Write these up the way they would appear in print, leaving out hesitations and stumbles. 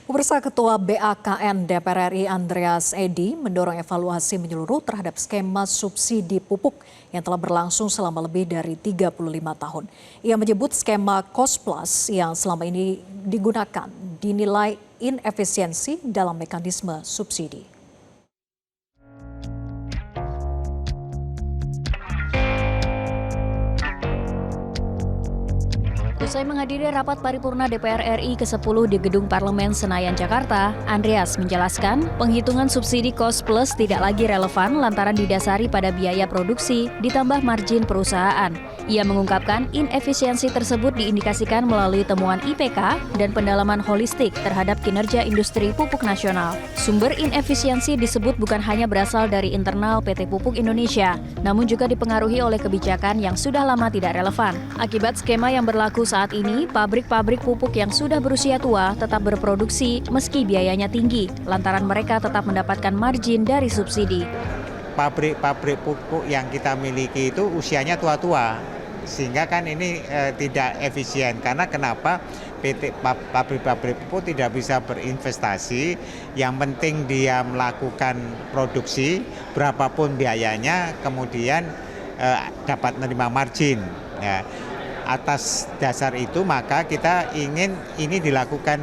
Pemirsa Ketua BAKN DPR RI Andreas Edi mendorong evaluasi menyeluruh terhadap skema subsidi pupuk yang telah berlangsung selama lebih dari 35 tahun. Ia menyebut skema Cost Plus yang selama ini digunakan dinilai inefisiensi dalam mekanisme subsidi. Usai menghadiri rapat paripurna DPR RI ke-10 di Gedung Parlemen Senayan, Jakarta, Andreas menjelaskan penghitungan subsidi Cost Plus tidak lagi relevan lantaran didasari pada biaya produksi ditambah margin perusahaan. Ia mengungkapkan inefisiensi tersebut diindikasikan melalui temuan IPK dan pendalaman holistik terhadap kinerja industri pupuk nasional. Sumber inefisiensi disebut bukan hanya berasal dari internal PT Pupuk Indonesia, namun juga dipengaruhi oleh kebijakan yang sudah lama tidak relevan. Akibat skema yang berlaku saat ini, pabrik-pabrik pupuk yang sudah berusia tua tetap berproduksi meski biayanya tinggi, lantaran mereka tetap mendapatkan margin dari subsidi. Pabrik-pabrik pupuk yang kita miliki itu usianya tua-tua, sehingga kan ini tidak efisien. Karena kenapa pabrik-pabrik pupuk tidak bisa berinvestasi, yang penting dia melakukan produksi, berapapun biayanya, kemudian dapat menerima margin. Ya. Atas dasar itu maka kita ingin ini dilakukan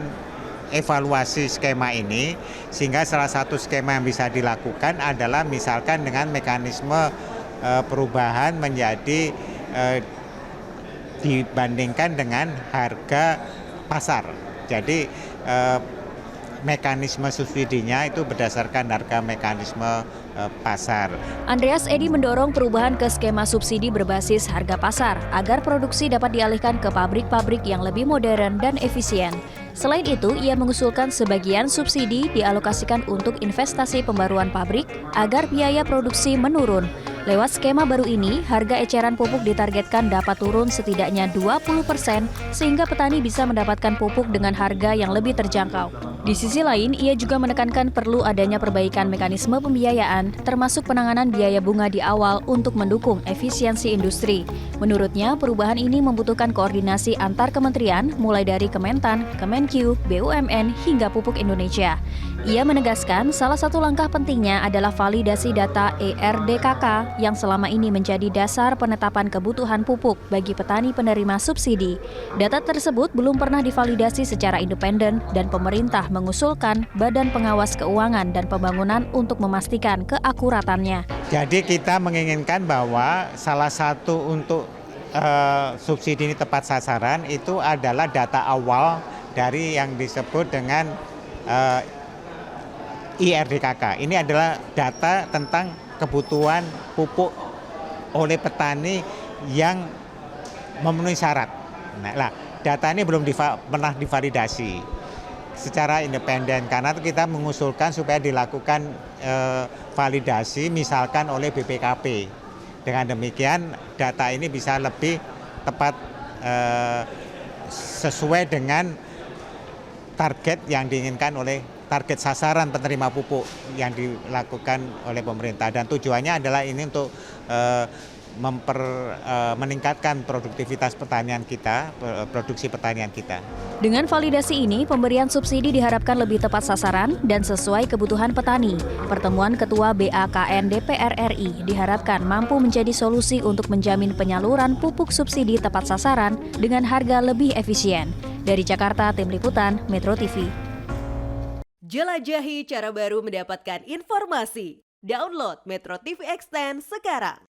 evaluasi skema ini, sehingga salah satu skema yang bisa dilakukan adalah misalkan dengan mekanisme perubahan menjadi dibandingkan dengan harga pasar. Jadi mekanisme subsidinya itu berdasarkan harga mekanisme pasar. Andreas Edi mendorong perubahan ke skema subsidi berbasis harga pasar agar produksi dapat dialihkan ke pabrik-pabrik yang lebih modern dan efisien. Selain itu, ia mengusulkan sebagian subsidi dialokasikan untuk investasi pembaruan pabrik agar biaya produksi menurun. Lewat skema baru ini, harga eceran pupuk ditargetkan dapat turun setidaknya 20% sehingga petani bisa mendapatkan pupuk dengan harga yang lebih terjangkau. Di sisi lain, ia juga menekankan perlu adanya perbaikan mekanisme pembiayaan, termasuk penanganan biaya bunga di awal untuk mendukung efisiensi industri. Menurutnya, perubahan ini membutuhkan koordinasi antar kementerian, mulai dari Kementan, Kemenq, BUMN, hingga Pupuk Indonesia. Ia menegaskan salah satu langkah pentingnya adalah validasi data ERDKK yang selama ini menjadi dasar penetapan kebutuhan pupuk bagi petani penerima subsidi. Data tersebut belum pernah divalidasi secara independen dan pemerintah mengusulkan Badan Pengawas Keuangan dan Pembangunan untuk memastikan keakuratannya. Jadi kita menginginkan bahwa salah satu untuk subsidi ini tepat sasaran itu adalah data awal dari yang disebut dengan IRDKK. Ini adalah data tentang kebutuhan pupuk oleh petani yang memenuhi syarat. Nah, data ini belum pernah divalidasi secara independen, karena kita mengusulkan supaya dilakukan validasi misalkan oleh BPKP. Dengan demikian data ini bisa lebih tepat sesuai dengan target yang diinginkan oleh target sasaran penerima pupuk yang dilakukan oleh pemerintah, dan tujuannya adalah ini untuk meningkatkan produktivitas pertanian kita, produksi pertanian kita. Dengan validasi ini, pemberian subsidi diharapkan lebih tepat sasaran dan sesuai kebutuhan petani. Pertemuan Ketua BAKN DPR RI diharapkan mampu menjadi solusi untuk menjamin penyaluran pupuk subsidi tepat sasaran dengan harga lebih efisien. Dari Jakarta, Tim Liputan, Metro TV. Jelajahi cara baru mendapatkan informasi. Download Metro TV Extend sekarang.